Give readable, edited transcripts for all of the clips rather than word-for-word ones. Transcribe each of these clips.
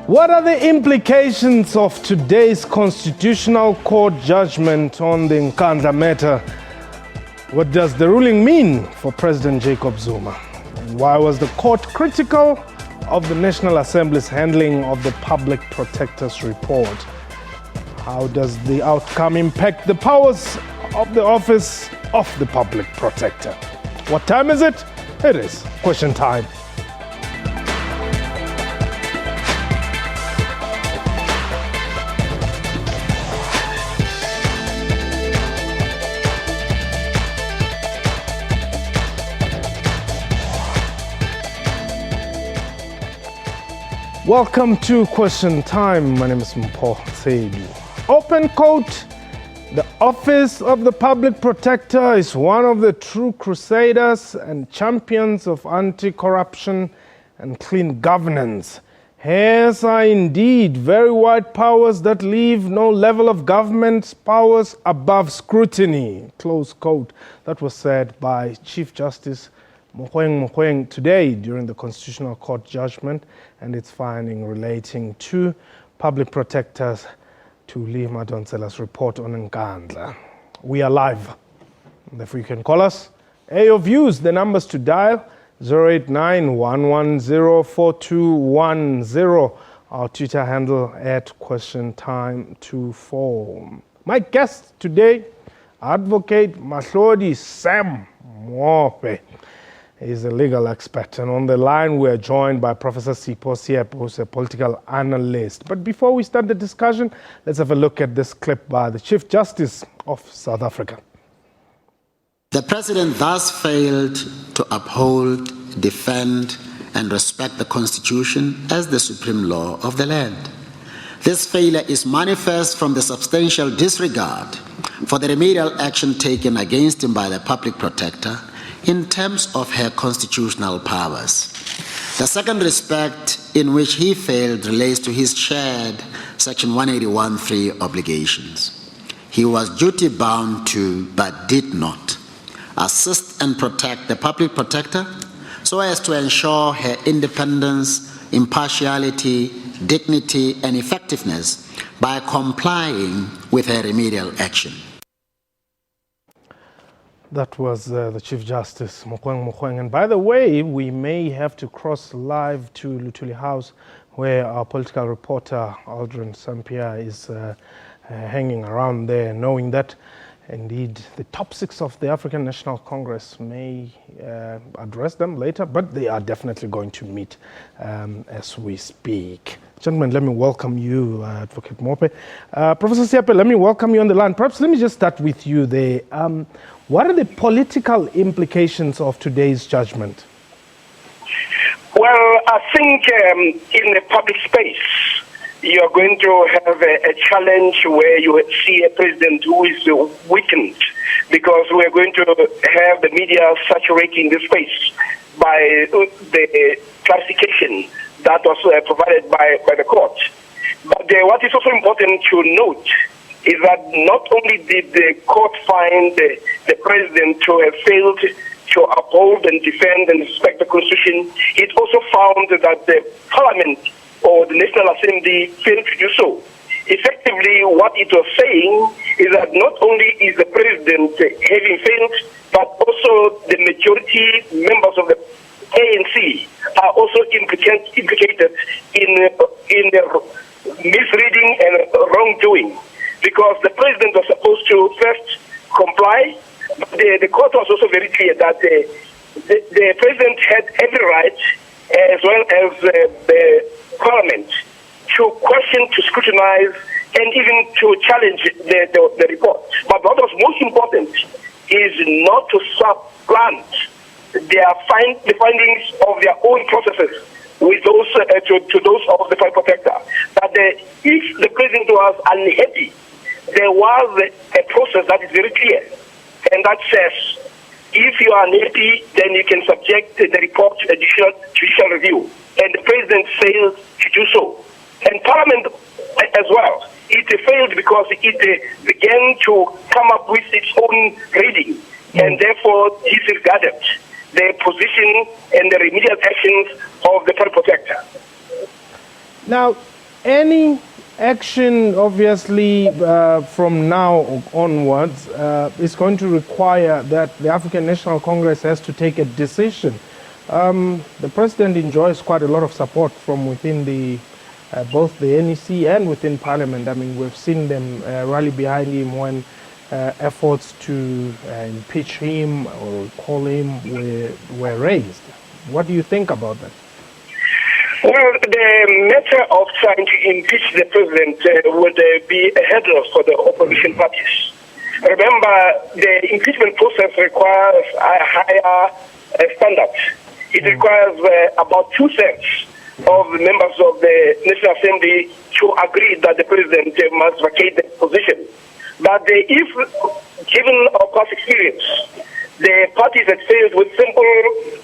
What are the implications of today's Constitutional Court judgment on the Nkandla matter? What does the ruling mean for President Jacob Zuma? And why was the court critical of the National Assembly's handling of the Public Protector's report? How does the outcome impact the powers of the office of the Public Protector? What time is it? It is question time. Welcome to Question Time. My name is Mpho Tsedu. Open quote, the office of the Public Protector is one of the true crusaders and champions of anti-corruption and clean governance. Hers are indeed very wide powers that leave no level of government powers above scrutiny. Close quote. That was said by Chief Justice Mogoeng Mogoeng today during the Constitutional Court judgment and its finding relating to Public Protector Thuli Mandonsela's report on Nkandla. We are live. If you can call us, your views, the numbers to dial 089-110-4210. Our Twitter handle @QuestionTime24. My guest today, Advocate Mahlodi Sam Mope. He's a legal expert, and on the line we are joined by Professor Mpho Tsedu, who's a political analyst. But before we start the discussion, let's have a look at this clip by the Chief Justice of South Africa. The President thus failed to uphold, defend, and respect the Constitution as the supreme law of the land. This failure is manifest from the substantial disregard for the remedial action taken against him by the Public Protector in terms of her constitutional powers. The second respect in which he failed relates to his shared Section 181(3) obligations. He was duty-bound to, but did not, assist and protect the Public Protector so as to ensure her independence, impartiality, dignity, and effectiveness by complying with her remedial action. That was the Chief Justice Mogoeng Mogoeng. And by the way, we may have to cross live to Luthuli House, where our political reporter Aldrin Sampia is hanging around there, knowing that indeed the top six of the African National Congress may address them later, but they are definitely going to meet as we speak. Gentlemen, let me welcome you, Advocate Mope. Professor Tsedu, let me welcome you on the line. Perhaps let me just start with you there. What are the political implications of today's judgment? Well, I think in the public space, you're going to have a challenge where you see a president who is weakened, because we're going to have the media saturating the space by the classification that was provided by the court. But what is also important to note is that not only did the court find the president to have failed to uphold and defend and respect the Constitution, it also found that the Parliament or the National Assembly failed to do so. Effectively, what it was saying is that not only is the president having failed, but also the majority members of the ANC are also implicated in misreading and wrongdoing, because the president was supposed to first comply, but the court was also very clear that the president had every right, as well as the Parliament, to question, to scrutinize, and even to challenge the report. But what was most important is not to supplant the findings of their own processes with those to those of the Public Protector. But if the president was unhappy, there was a process that is very clear, and that says if you are unhappy, then you can subject the report to judicial review. And the president failed to do so. And Parliament as well. It failed because it began to come up with its own reading, and therefore disregarded the position and the remedial actions of the Public Protector. Now, any action, obviously, from now onwards, is going to require that the African National Congress has to take a decision. The president enjoys quite a lot of support from within both the NEC and within Parliament. I mean, we've seen them rally behind him when efforts to impeach him or recall him were raised. What do you think about that? Well, the matter of trying to impeach the president would be a hurdle for the opposition parties. Remember, the impeachment process requires a higher standard. It requires about 2/3 of the members of the National Assembly to agree that the president must vacate the position. But if, given our past experience, the parties that failed with simple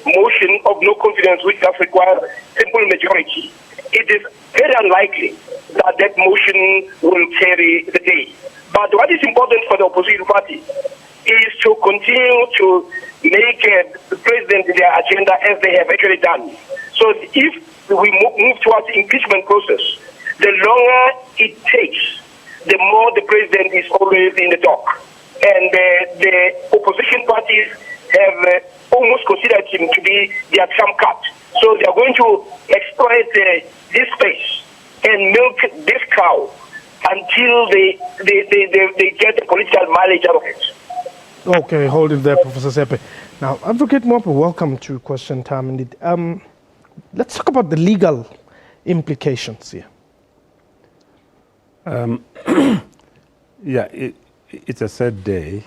motion of no confidence, which does require simple majority, it is very unlikely that that motion will carry the day. But what is important for the opposition party is to continue to make the president their agenda as they have actually done. So if we move towards the impeachment process, the longer it takes, the more the president is always in the dock. And the opposition parties have almost considered him to be their trump card. So they are going to exploit this space and milk this cow until they get the political mileage out of it. Okay, hold it there, Professor Sepe. Now, Advocate Mopo, welcome to Question Time Indeed. Let's talk about the legal implications here. Yeah, it's a sad day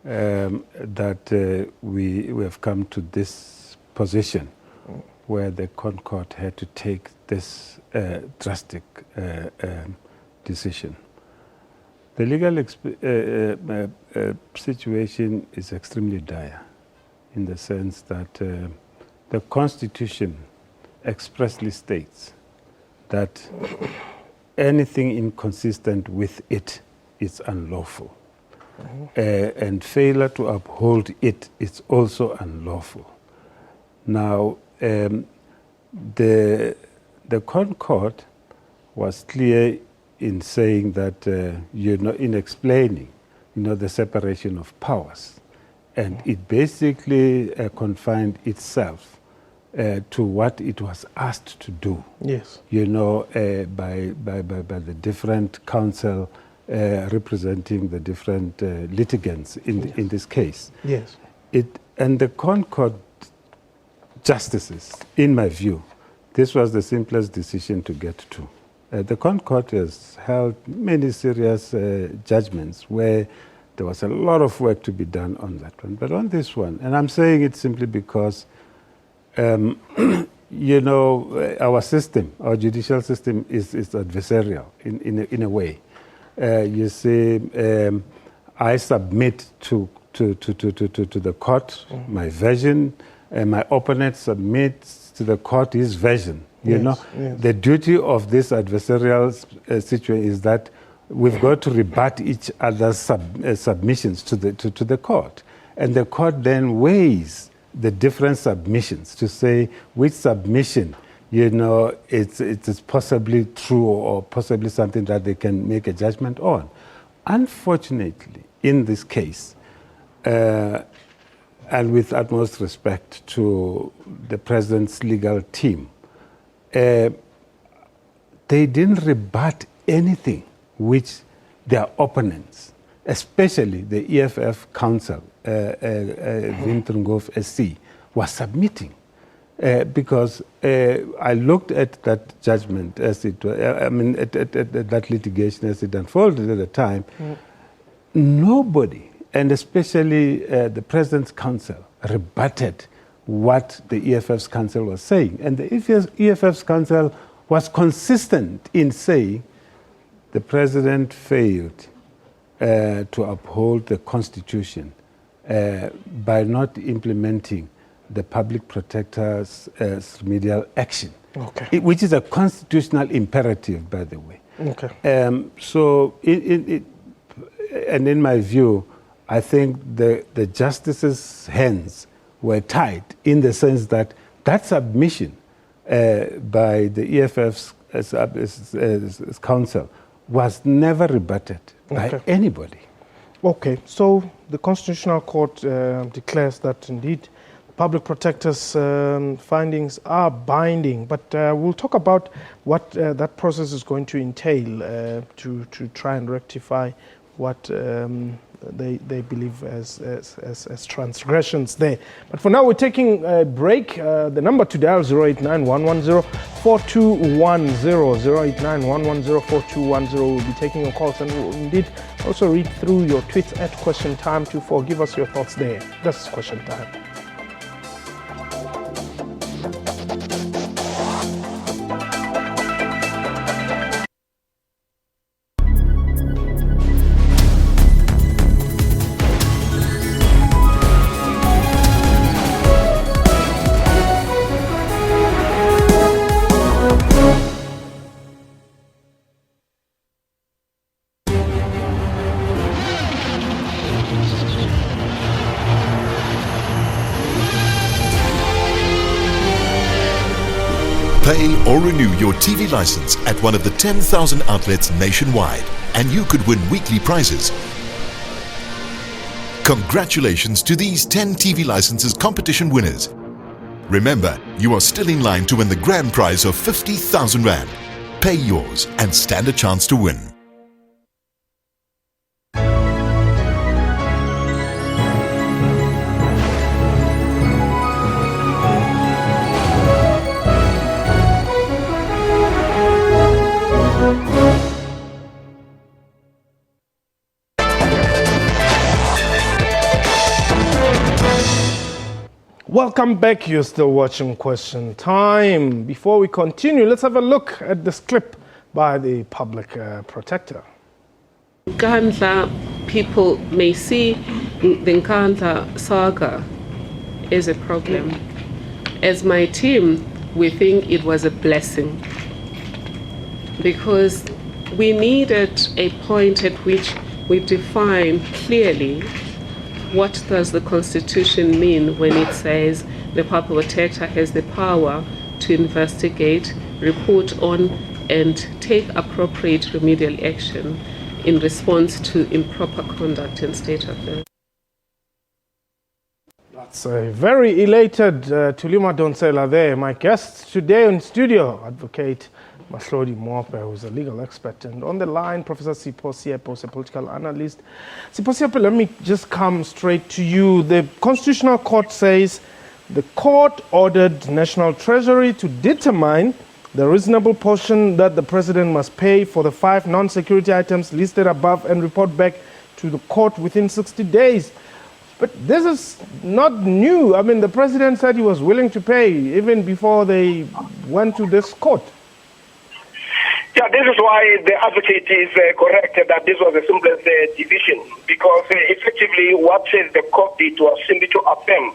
that we have come to this position where the ConCourt had to take this drastic decision. The legal situation is extremely dire in the sense that the Constitution expressly states that anything inconsistent with it is unlawful. And failure to uphold it is also unlawful. Now, the ConCourt was clear in saying that, in explaining, the separation of powers. And it basically confined itself to what it was asked to do. Yes. By the different counsel representing the different litigants in this case. Yes. And the ConCourt justices, in my view, this was the simplest decision to get to. The ConCourt has held many serious judgments where there was a lot of work to be done on that one. But on this one, and I'm saying it simply because, our system, our judicial system is adversarial in a way. You see, I submit to the court my version, and my opponent submits to the court his version. Yes. The duty of this adversarial situation is that we've got to rebut each other's submissions to the court, and the court then weighs the different submissions to say which submission, it's possibly true or possibly something that they can make a judgment on. Unfortunately, in this case, and with utmost respect to the president's legal team, they didn't rebut anything which their opponents, especially the EFF counsel, Vintrungov SC, was submitting. Because I looked at that judgment as it was, at that litigation as it unfolded at the time. Nobody, and especially the president's counsel, rebutted what the EFF's counsel was saying. And the EFF's counsel was consistent in saying the president failed to uphold the Constitution by not implementing the Public Protector's remedial action, which is a constitutional imperative, by the way. So, and in my view, I think the justices' hands were tied in the sense that that submission by the EFF's counsel was never rebutted by anybody. Okay, so the Constitutional Court declares that indeed Public Protector's findings are binding, but we'll talk about what that process is going to entail to try and rectify what they believe as transgressions there. But for now, we're taking a break. The number to dial 089-110-4210, 089-110-4210. We'll be taking your calls and we'll indeed also read through your tweets at Question Time to give us your thoughts there. This is Question Time. Pay or renew your TV license at one of the 10,000 outlets nationwide, and you could win weekly prizes. Congratulations to these 10 TV licenses competition winners. Remember, you are still in line to win the grand prize of 50,000 Rand. Pay yours and stand a chance to win. Welcome back. You're still watching Question Time. Before we continue, let's have a look at this clip by the Public Protector. Nkandla people may see the Nkandla saga as a problem. As my team, we think it was a blessing because we needed a point at which we define clearly what does the Constitution mean when it says the Public Protector has the power to investigate, report on, and take appropriate remedial action in response to improper conduct in state affairs. That's a very elated Thuli Mandonsela there. My guest today in studio, Advocate Mahlodi Mope, who's a legal expert, and on the line, Professor Mpho Tsedu, a political analyst. Mpho Tsedu, let me just come straight to you. The Constitutional Court says the court ordered National Treasury to determine the reasonable portion that the president must pay for the 5 non-security items listed above and report back to the court within 60 days. But this is not new. I mean, the president said he was willing to pay even before they went to this court. Yeah, this is why the advocate is correct that this was the simplest division, because effectively what the court did was simply to affirm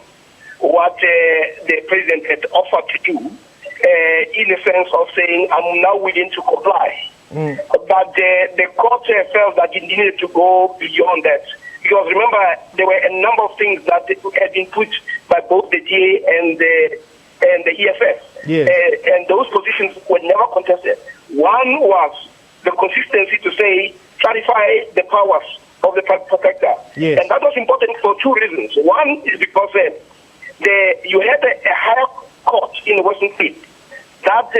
what the president had offered to do, in the sense of saying, I'm now willing to comply. But the court felt that it needed to go beyond that, because remember, there were a number of things that had been put by both the DA and the EFF. Yes. And those positions were never contested. One was the consistency to say, clarify the powers of the Public Protector. Yes. And that was important for 2 reasons. One is because you had a higher court in the Western State that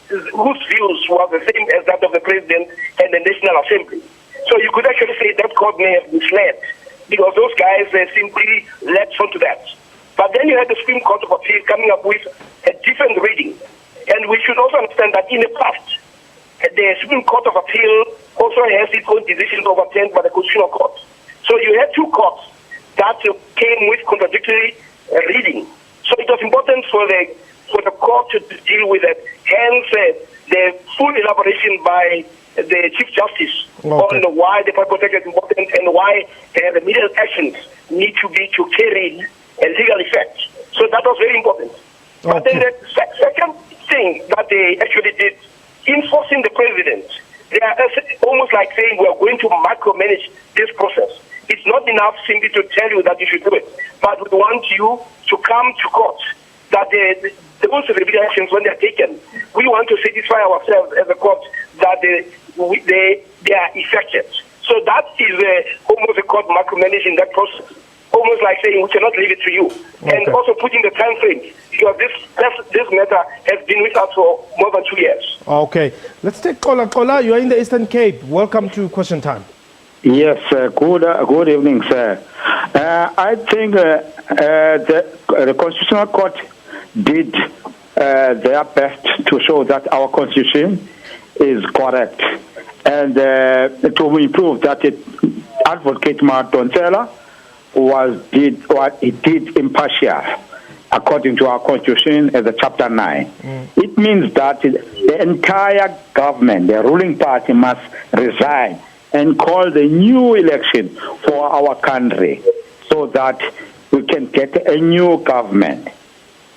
whose views were the same as that of the President and the National Assembly. So you could actually say that court may have misled, because those guys simply latched onto that. But then you had the Supreme Court of Appeal coming up with a different reading. And we should also understand that in the past, the Supreme Court of Appeal also has its own decisions overturned by the Constitutional Court. So you had 2 courts that came with contradictory reading. So it was important for the court to deal with it. Hence, the full elaboration by the Chief Justice on why the Public Protector is important and why the remedial actions need to carry a legal effect. So that was very important. But then the second thing that they actually did, enforcing the president, they are almost like saying we are going to micromanage this process. It's not enough simply to tell you that you should do it, but we want you to come to court that those elections, when they are taken, we want to satisfy ourselves as a court that they are effective. So that is almost a court micromanaging that process. Almost like saying we cannot leave it to you. Okay. And also putting the time frame, because this matter has been with us for more than 2 years. Okay. Let's take Kola. Kola, you are in the Eastern Cape. Welcome to Question Time. Yes, good evening, sir. I think the Constitutional Court did their best to show that our Constitution is correct. And to improve that, Advocate Mandonsela did impartial according to our Constitution as a Chapter 9. It means that the entire government, the ruling party, must resign and call the new election for our country so that we can get a new government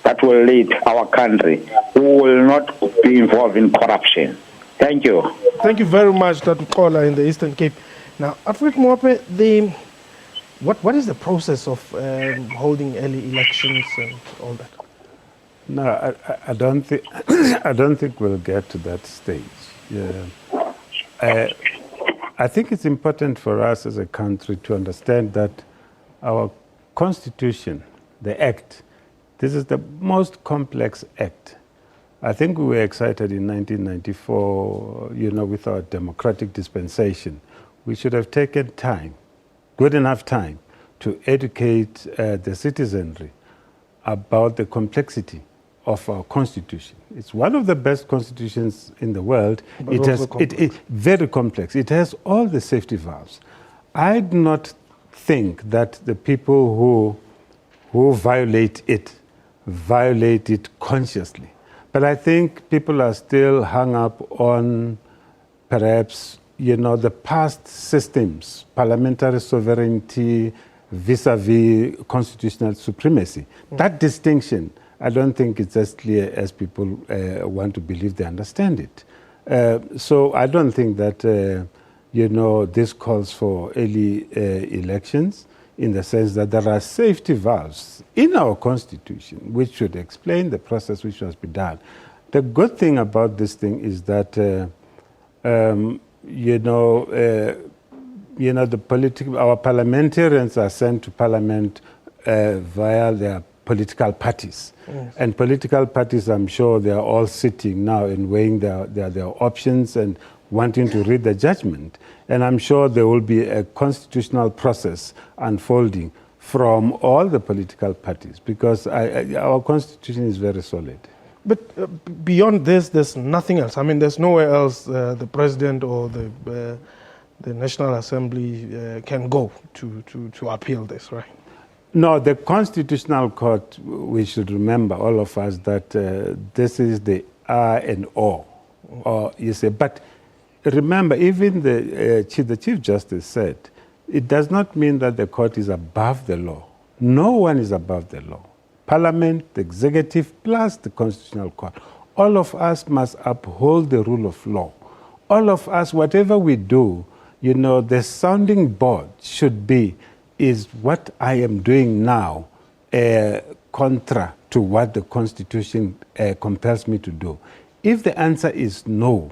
that will lead our country, who will not be involved in corruption. Thank you. Thank you very much, Dr. Kola in the Eastern Cape. Now, Africa Mope, what is the process of holding early elections and all that? No, I don't think I don't think we'll get to that stage. Yeah. I think it's important for us as a country to understand that our Constitution, the Act, this is the most complex Act. I think we were excited in 1994, with our democratic dispensation. We should have taken time, good enough time, to educate the citizenry about the complexity of our Constitution. It's one of the best constitutions in the world. It's very complex. It has all the safety valves. I do not think that the people who violate it consciously. But I think people are still hung up on perhaps, the past systems, parliamentary sovereignty vis-a-vis constitutional supremacy. That distinction, I don't think it's as clear as people want to believe they understand it. So I don't think that, this calls for early elections, in the sense that there are safety valves in our Constitution which should explain the process which must be done. The good thing about this thing is that, our parliamentarians are sent to Parliament via their political parties. Yes. And political parties, I'm sure they are all sitting now and weighing their options and wanting to read the judgment. And I'm sure there will be a constitutional process unfolding from all the political parties, because our Constitution is very solid. But beyond this, there's nothing else. I mean, there's nowhere else the President or the National Assembly can go to appeal this, right? No, the Constitutional Court, we should remember, all of us, that this is the R and O. But remember, even the Chief Justice said, it does not mean that the court is above the law. No one is above the law. Parliament, the executive, plus the Constitutional Court. All of us must uphold the rule of law. All of us, whatever we do, the sounding board should be, is what I am doing now contra to what the Constitution compels me to do? If the answer is no,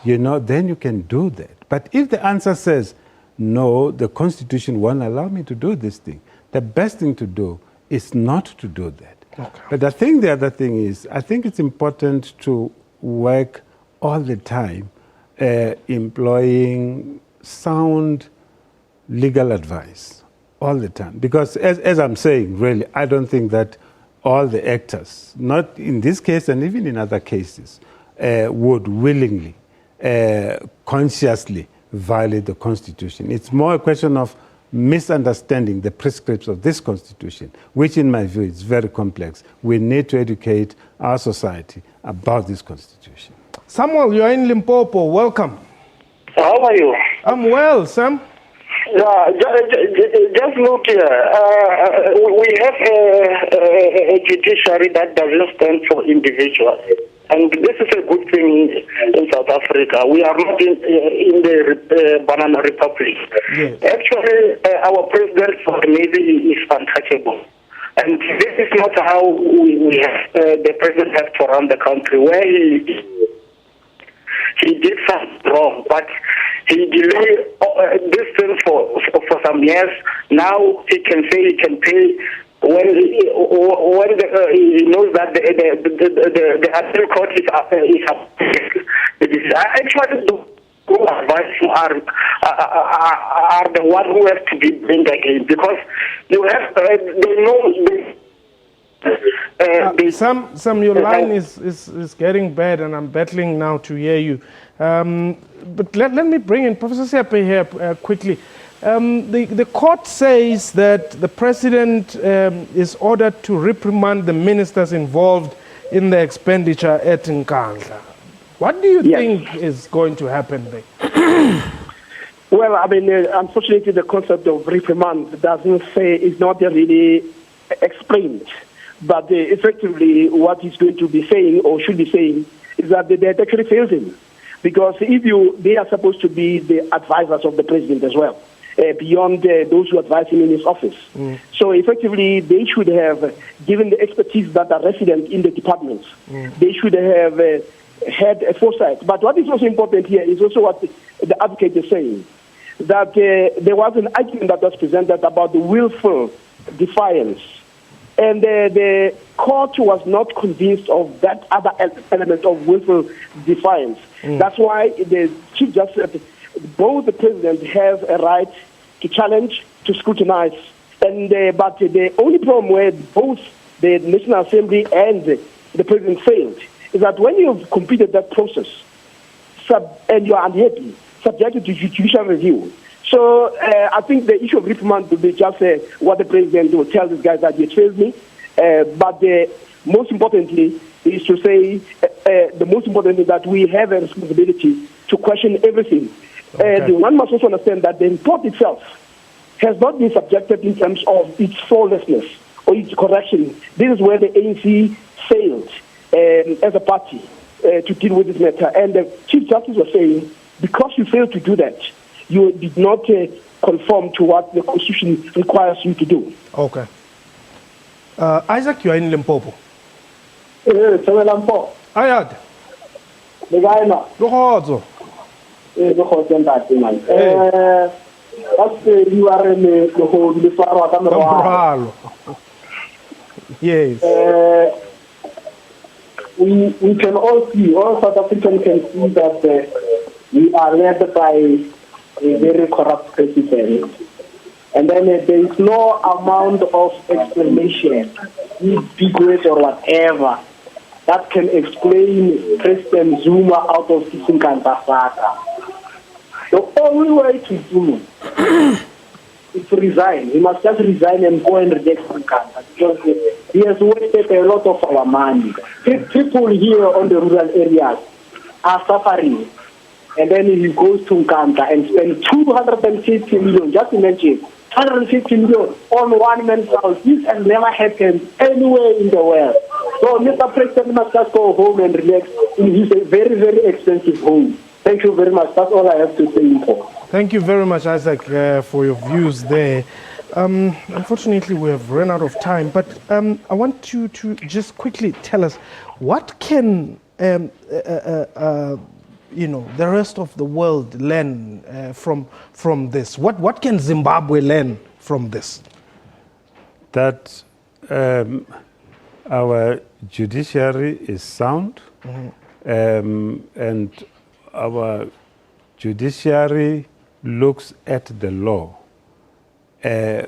then you can do that. But if the answer says, no, the Constitution won't allow me to do this thing, the best thing to do is not to do that. Okay. But I think the other thing is, I think it's important to work all the time employing sound legal advice all the time. Because as I'm saying, really, I don't think that all the actors, not in this case and even in other cases, would willingly, consciously violate the Constitution. It's more a question of misunderstanding the prescripts of this Constitution, which in my view is very complex. We need to educate our society about this Constitution. Samuel, you are in Limpopo. Welcome. How are you? I'm well, Sam. Yeah, just look here. We have a judiciary that doesn't stand for individuals. And this is a good thing in South Africa. We are not in the Banana Republic. Yes. Actually, our president for the Navy is untouchable. And this is not how we have, the president has to run the country, where he did something wrong, but he delayed this thing for some years. Now he can say he can pay when he knows that the appeal court is up. Actually, the advice are the one who have to be blamed again, because you have they know. Sam, your line is getting bad, and I'm battling now to hear you. But let me bring in Professor Seape here quickly. The court says that the president is ordered to reprimand the ministers involved in the expenditure at Nkandla. What do you think is going to happen there? Well, I mean, unfortunately, the concept of reprimand doesn't say, is not really explained. But effectively, what he's going to be saying, or should be saying, is that they actually failed him. Because they are supposed to be the advisors of the president as well, beyond those who advise him in his office. So effectively, they should have, given the expertise that are resident in the departments, they should have had a foresight. But what is also important here is also what the advocate is saying, that there was an argument that was presented about the willful defiance. And the court was not convinced of that other element of willful defiance. That's why the Chief Justice, both the president have a right to challenge, to scrutinize. And but the only problem where both the National Assembly and the president failed is that when you've completed that process and you are unhappy, subjected to judicial review. So I think the issue of reprimand will be just what the president will tell these guys that he failed me. But most importantly is to say the most important thing that we have a responsibility to question everything. Okay. One must also understand that the report itself has not been subjected in terms of its flawlessness or its correction. This is where the ANC failed as a party to deal with this matter. And the Chief Justice was saying, because you failed to do that, you did not conform to what the Constitution requires you to do. Okay. Isaac, you are in Limpopo. Limpopo. Ayad. The guy now. Lohozo. You are in the whole yes. We can all see, all South Africans can see that we are led by a very corrupt president. And then there is no amount of explanation, big words or whatever, that can explain President Zuma out of his Nkandla saga. The only way to do is to resign. He must just resign and go and reject Nkandla, because he has wasted a lot of our money. People here on the rural areas are suffering. And then he goes to Nkandla and spends 250 million, just imagine, 250 million on one man's house. This has never happened anywhere in the world. So Mr. President must just go home and relax in his very, very expensive home. Thank you very much. That's all I have to say. Thank you very much, Isaac, for your views there. Unfortunately, we have run out of time, but I want you to just quickly tell us, what can the rest of the world learn from this? What can Zimbabwe learn from this? That our judiciary is sound, and our judiciary looks at the law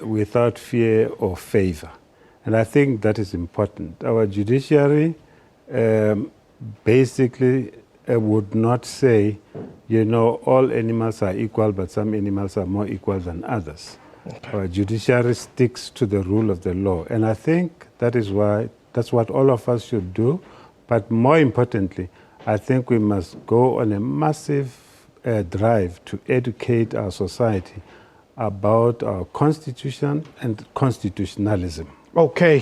without fear or favor. And I think that is important. Our judiciary basically would not say, all animals are equal, but some animals are more equal than others. Okay. Our judiciary sticks to the rule of the law. And I think that's what all of us should do. But more importantly, I think we must go on a massive drive to educate our society about our constitution and constitutionalism. Okay.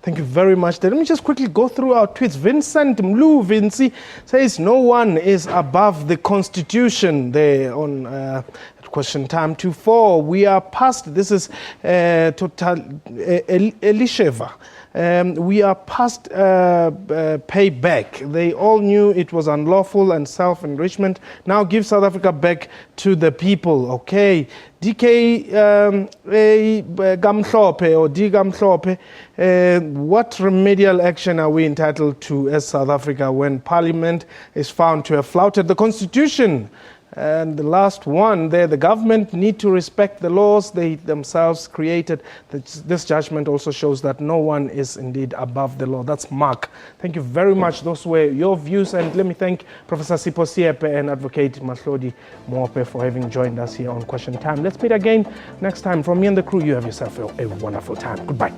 Thank you very much. Let me just quickly go through our tweets. Vincent Mlu Vinci says no one is above the Constitution there on Question time 2-4. We are past, this is Elisheva. We are past payback. They all knew it was unlawful and self-enrichment. Now give South Africa back to the people. Okay. DK Gamhlope or D Gamhlope, what remedial action are we entitled to as South Africa when Parliament is found to have flouted the Constitution? And the last one there, the government need to respect the laws they themselves created. This judgment also shows that no one is indeed above the law. That's Mark. Thank you very much. Those were your views. And let me thank Professor Sipho Siepe and Advocate Mahlodi Mope for having joined us here on Question Time. Let's meet again next time. From me and the crew, you have yourself a wonderful time. Goodbye.